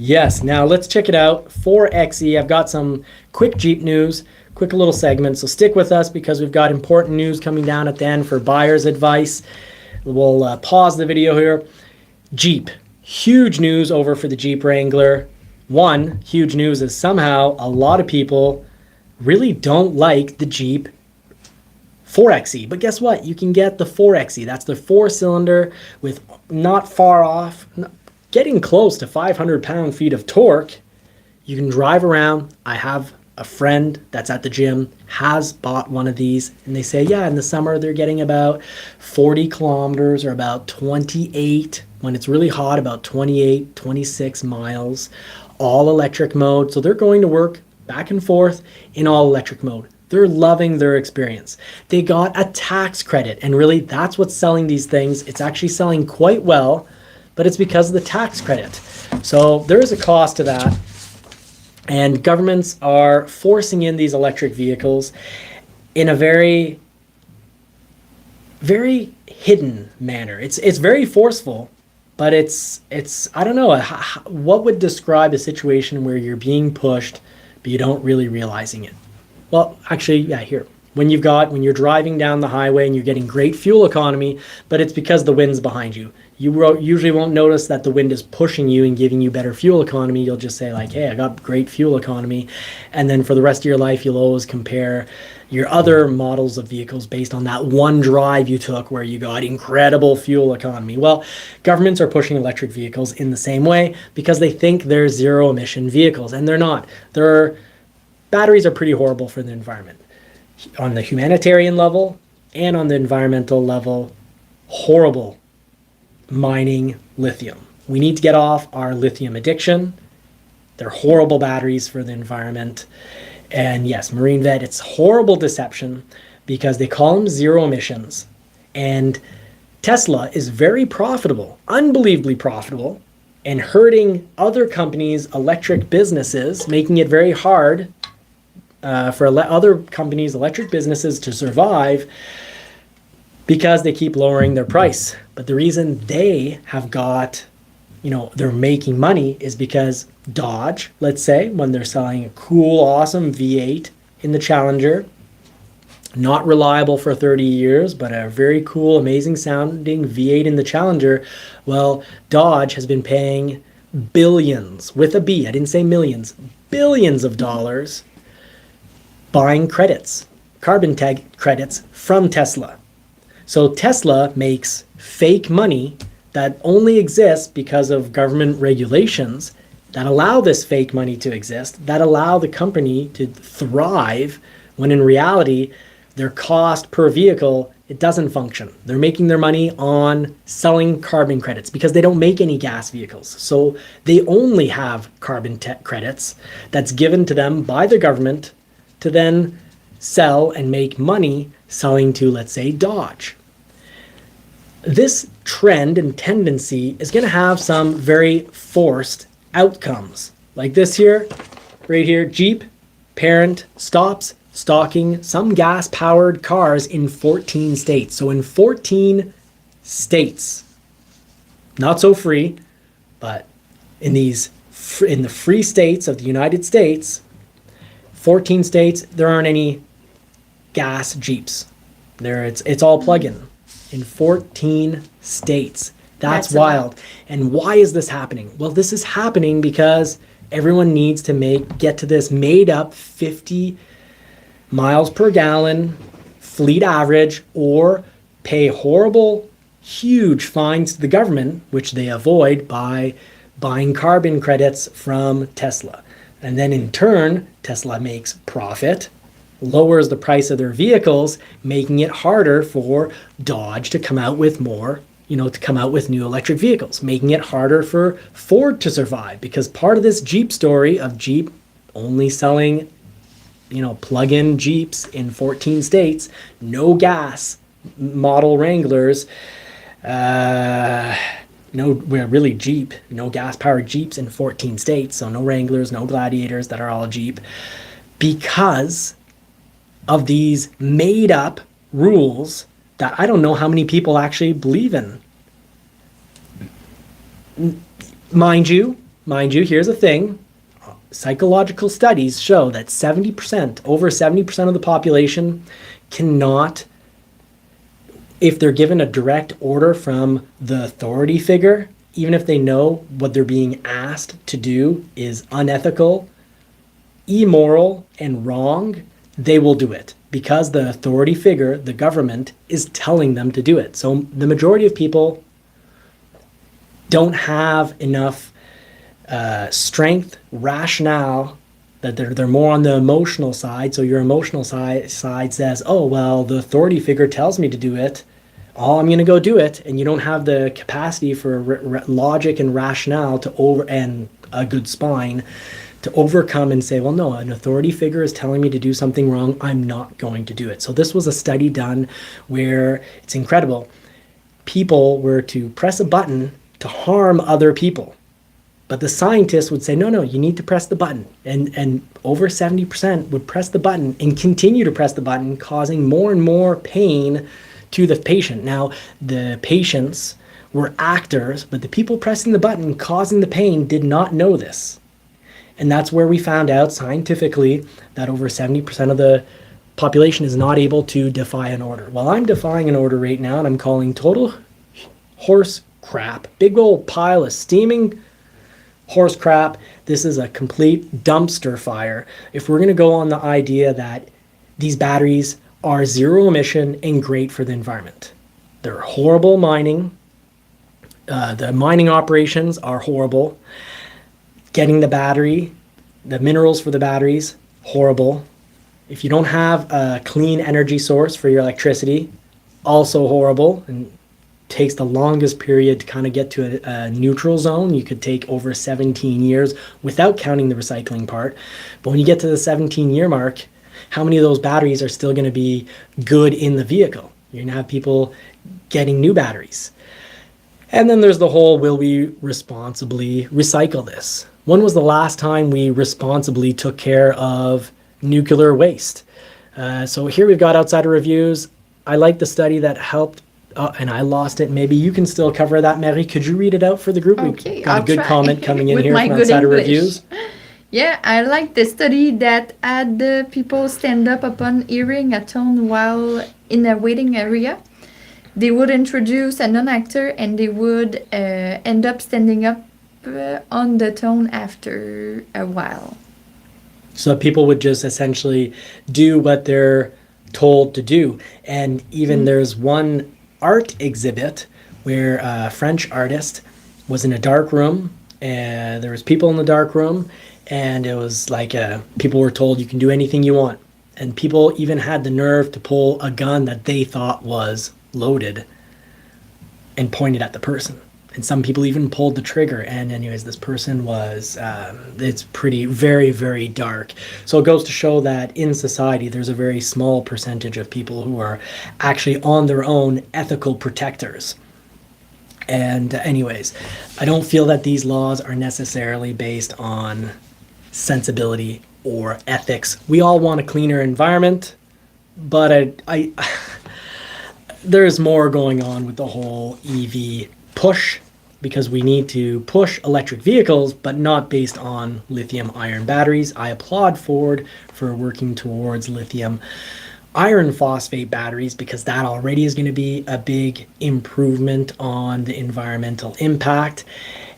Yes, now let's check it out. 4xe. I've got some quick Jeep news, quick little segment. So stick with us because we've got important news coming down at the end for buyer's advice. We'll pause the video here. Jeep. Huge news over for the Jeep Wrangler. One, huge news is somehow a lot of people really don't like the Jeep 4xe. But guess what? You can get the 4xe. That's the 4-cylinder with not far off, getting close to 500 pound-feet of torque. You can drive around. I have a friend that's at the gym, has bought one of these, and they say, yeah, in the summer they're getting about 40 kilometers or about 28. When it's really hot, about 28, 26 miles, all electric mode. So they're going to work back and forth in all electric mode. They're loving their experience. They got a tax credit, and really that's what's selling these things. It's actually selling quite well, but it's because of the tax credit. So there is a cost to that. And governments are forcing in these electric vehicles in a very, very hidden manner. It's very forceful, but it's I don't know, what would describe a situation where you're being pushed, but you don't really realizing it? Well, actually, yeah, here. When you're driving down the highway and you're getting great fuel economy, but it's because the wind's behind you. You usually won't notice that the wind is pushing you and giving you better fuel economy. You'll just say like, hey, I got great fuel economy. And then for the rest of your life, you'll always compare your other models of vehicles based on that one drive you took where you got incredible fuel economy. Well, governments are pushing electric vehicles in the same way because they think they're zero emission vehicles, and they're not. Batteries are pretty horrible for the environment. On the humanitarian level and on the environmental level, horrible. Mining lithium. We need to get off our lithium addiction. They're horrible batteries for the environment. And yes, Marine Vet, it's horrible deception because they call them zero emissions. And Tesla is very profitable, unbelievably profitable, and hurting other companies' electric businesses, making it very hard for other companies' electric businesses to survive because they keep lowering their price. But the reason they have got, they're making money is because Dodge, let's say, when they're selling a cool, awesome V8 in the Challenger, not reliable for 30 years, but a very cool, amazing sounding V8 in the Challenger, well, Dodge has been paying billions, with a B, I didn't say millions, billions of dollars buying credits, carbon tag credits from Tesla. So Tesla makes fake money that only exists because of government regulations that allow this fake money to exist, that allow the company to thrive, when in reality, their cost per vehicle, it doesn't function. They're making their money on selling carbon credits because they don't make any gas vehicles. So they only have carbon credits that's given to them by the government to then sell and make money selling to, let's say, Dodge. This trend and tendency is going to have some very forced outcomes. Like this here, right here, Jeep parent stops stocking some gas-powered cars in 14 states. So in 14 states, not so free, but in the free states of the United States, 14 states, there aren't any gas Jeeps. It's all plug-in in 14 states. That's wild. And why is this happening? Well, this is happening because everyone needs to get to this made-up 50 miles per gallon fleet average, or pay horrible, huge fines to the government, which they avoid by buying carbon credits from Tesla. And then in turn, Tesla makes profit, lowers the price of their vehicles, making it harder for Dodge to come out with more, to come out with new electric vehicles, making it harder for Ford to survive, because part of this Jeep story of Jeep only selling plug-in Jeeps in 14 states, no gas model Wranglers, really Jeep, no gas-powered Jeeps in 14 states, so no Wranglers, no Gladiators that are all Jeep, because of these made-up rules that I don't know how many people actually believe in. Mind you, mind you, here's the thing. Psychological studies show that 70%, over 70% of the population cannot, if they're given a direct order from the authority figure, even if they know what they're being asked to do is unethical, immoral, and wrong, they will do it because the authority figure, the government, is telling them to do it. So the majority of people don't have enough strength, rationale, that they're more on the emotional side. So your emotional side says, oh, well, the authority figure tells me to do it. Oh, I'm going to go do it. And you don't have the capacity for logic and rationale and a good spine to overcome and say, well, no, an authority figure is telling me to do something wrong. I'm not going to do it. So this was a study done where it's incredible. People were to press a button to harm other people. But the scientists would say, no, you need to press the button. And over 70% would press the button and continue to press the button, causing more and more pain to the patient. Now, the patients were actors, but the people pressing the button, causing the pain, did not know this. And that's where we found out scientifically that over 70% of the population is not able to defy an order. Well, I'm defying an order right now, and I'm calling total horse crap. Big old pile of steaming horse crap. This is a complete dumpster fire. If we're going to go on the idea that these batteries are zero emission and great for the environment. They're horrible mining. The mining operations are horrible. Getting the battery, the minerals for the batteries, horrible. If you don't have a clean energy source for your electricity, also horrible, and takes the longest period to kind of get to a neutral zone. You could take over 17 years without counting the recycling part. But when you get to the 17-year mark, how many of those batteries are still going to be good in the vehicle? You're going to have people getting new batteries. And then there's the whole, will we responsibly recycle this? When was the last time we responsibly took care of nuclear waste? So here we've got outsider reviews. I like the study that helped, and I lost it. Maybe you can still cover that, Mary. Could you read it out for the group? Okay, We've got I'll a good try. comment coming in With here my from good outsider English. reviews. Yeah, I like the study that had the people stand up upon hearing a tone while in a waiting area. They would introduce a non-actor and they would end up standing up on the tone after a while. So people would just essentially do what they're told to do. And even there's one art exhibit where a French artist was in a dark room, and there was people in the dark room, and it was like people were told you can do anything you want. And people even had the nerve to pull a gun that they thought was loaded and point it at the person. And some people even pulled the trigger. And anyways, this person was, it's pretty, very, very dark. So it goes to show that in society, there's a very small percentage of people who are actually on their own ethical protectors. And anyways, I don't feel that these laws are necessarily based on sensibility or ethics. We all want a cleaner environment, but I there's more going on with the whole EV push, because we need to push electric vehicles, but not based on lithium iron batteries. I applaud Ford for working towards lithium iron phosphate batteries, because that already is going to be a big improvement on the environmental impact.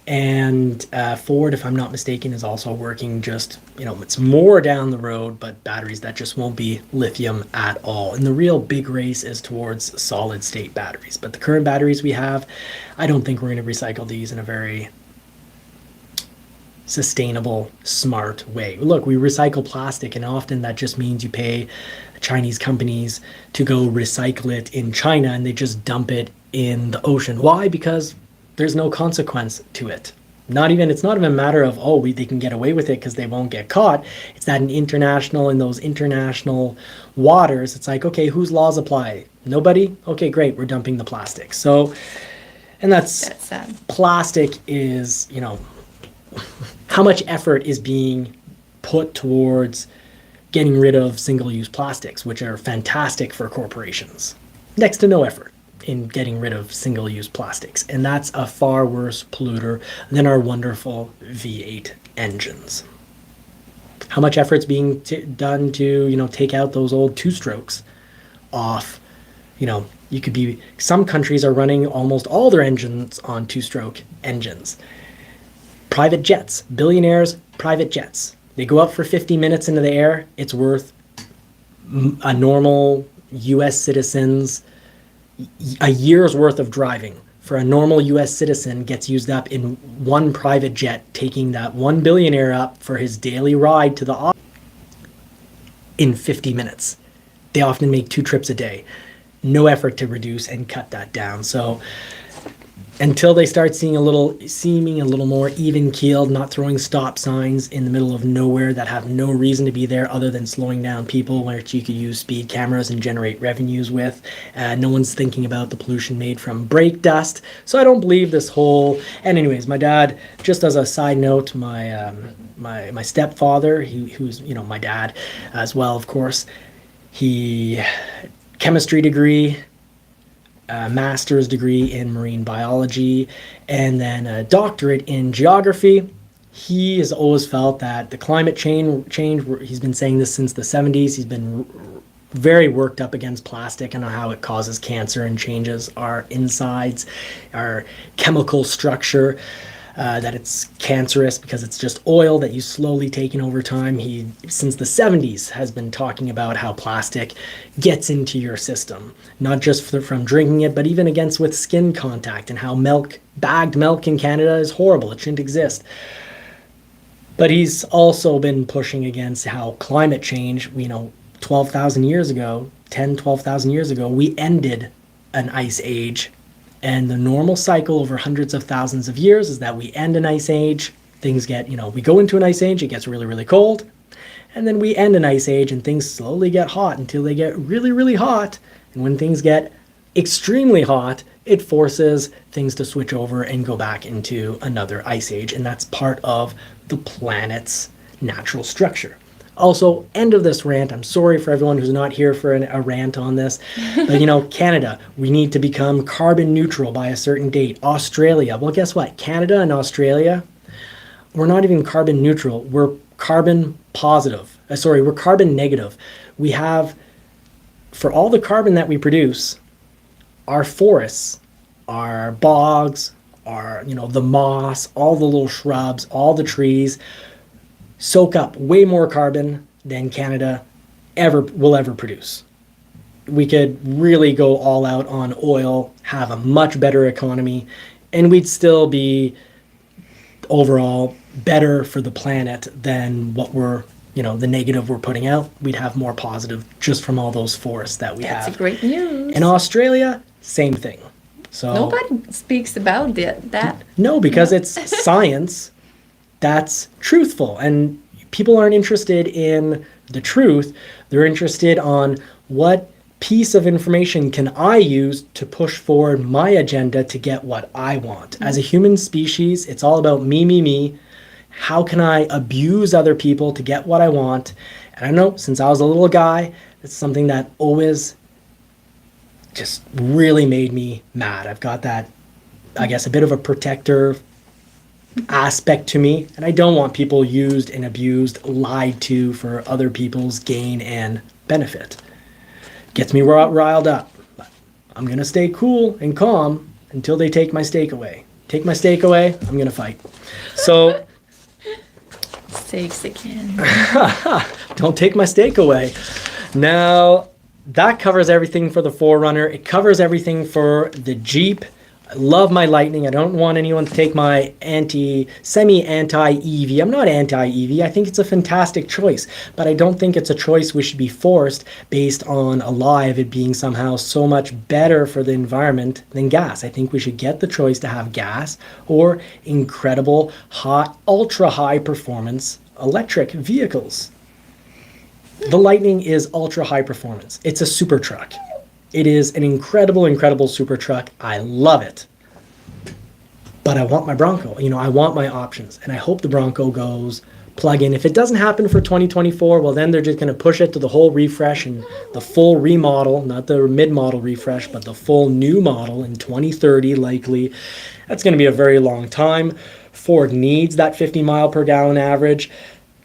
And Ford, if I'm not mistaken, is also working just, it's more down the road, but batteries that just won't be lithium at all. And the real big race is towards solid state batteries. But the current batteries we have, I don't think we're going to recycle these in a very sustainable, smart way. Look, we recycle plastic, and often that just means you pay Chinese companies to go recycle it in China, and they just dump it in the ocean. Why? Because there's no consequence to it. It's not even a matter of, they can get away with it because they won't get caught. It's that in those international waters, it's like, okay, whose laws apply? Nobody? Okay, great, we're dumping the plastic. So, and that's sad. Plastic is, how much effort is being put towards getting rid of single-use plastics, which are fantastic for corporations. Next to no effort. in getting rid of single-use plastics, and that's a far worse polluter than our wonderful V8 engines. How much effort's being done to, take out those old two-strokes off? Some countries are running almost all their engines on two-stroke engines. Private jets, billionaires, private jets. They go up for 50 minutes into the air. It's worth a normal U.S. citizen's a year's worth of driving. For a normal U.S. citizen gets used up in one private jet, taking that one billionaire up for his daily ride to the office in 50 minutes. They often make 2 trips a day. No effort to reduce and cut that down. So until they start seeming a little more even keeled, not throwing stop signs in the middle of nowhere that have no reason to be there other than slowing down people, which you could use speed cameras and generate revenues with. No one's thinking about the pollution made from brake dust. So I don't believe this whole. And anyways, my dad, just as a side note, my stepfather, who's my dad as well, of course, he chemistry degree, a master's degree in marine biology, and then a doctorate in geography. He has always felt that the climate change, he's been saying this since the 70s, he's been very worked up against plastic and how it causes cancer and changes our insides, our chemical structure, that it's cancerous because it's just oil that you slowly taken over time. He, since the 70s, has been talking about how plastic gets into your system, not just from drinking it, but even with skin contact, and how bagged milk in Canada is horrible. It shouldn't exist. But he's also been pushing against how climate change, 12,000 years ago, 12,000 years ago, we ended an ice age. And the normal cycle over hundreds of thousands of years is that we end an ice age, things get, we go into an ice age, it gets really, really cold, and then we end an ice age and things slowly get hot until they get really, really hot. And when things get extremely hot, it forces things to switch over and go back into another ice age. And that's part of the planet's natural structure. Also, end of this rant. I'm sorry for everyone who's not here for a rant on this. But, Canada, we need to become carbon neutral by a certain date. Australia, well, guess what? Canada and Australia, we're not even carbon neutral. We're carbon positive. We're carbon negative. We have, for all the carbon that we produce, our forests, our bogs, our, the moss, all the little shrubs, all the trees, soak up way more carbon than Canada will ever produce. We could really go all out on oil, have a much better economy, and we'd still be overall better for the planet than what we're, the negative we're putting out. We'd have more positive just from all those forests that we have. That's great news. In Australia, same thing. So nobody speaks about that. No, because it's science. That's truthful, and people aren't interested in the truth. They're interested on what piece of information can I use to push forward my agenda to get what I want. As a human species, it's all about me, me, me. How can I abuse other people to get what I want? And I know since I was a little guy, it's something that always just really made me mad. I've got that, I guess, a bit of a protector aspect to me, and I don't want people used and abused, lied to for other people's gain and benefit. Gets me riled up, but I'm gonna stay cool and calm until they take my steak away. Take my steak away, I'm gonna fight. So steaks again. Don't take my steak away. Now that covers everything for the 4Runner. It covers everything for the Jeep. I love my Lightning. I don't want anyone to take my anti-EV. I'm not anti-EV. I think it's a fantastic choice, but I don't think it's a choice we should be forced based on a lie of it being somehow so much better for the environment than gas. I think we should get the choice to have gas or incredible, hot, ultra high performance electric vehicles. The Lightning is ultra high performance. It's a super truck. It is an incredible, incredible super truck. I love it. but I want my Bronco. You know, I want my options, and I hope the Bronco goes plug-in. If it doesn't happen for 2024, well, then they're just going to push it to the whole refresh and the full remodel, not the mid-model refresh, but the full new model in 2030 likely. That's going to be a very long time. Ford needs that 50 mile per gallon average.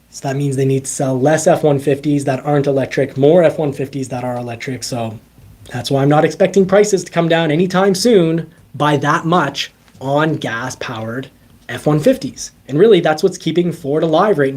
So that means they need to sell less F-150s that aren't electric, more F-150s that are electric. So that's why I'm not expecting prices to come down anytime soon by that much on gas-powered F-150s. And really, that's what's keeping Ford alive right now.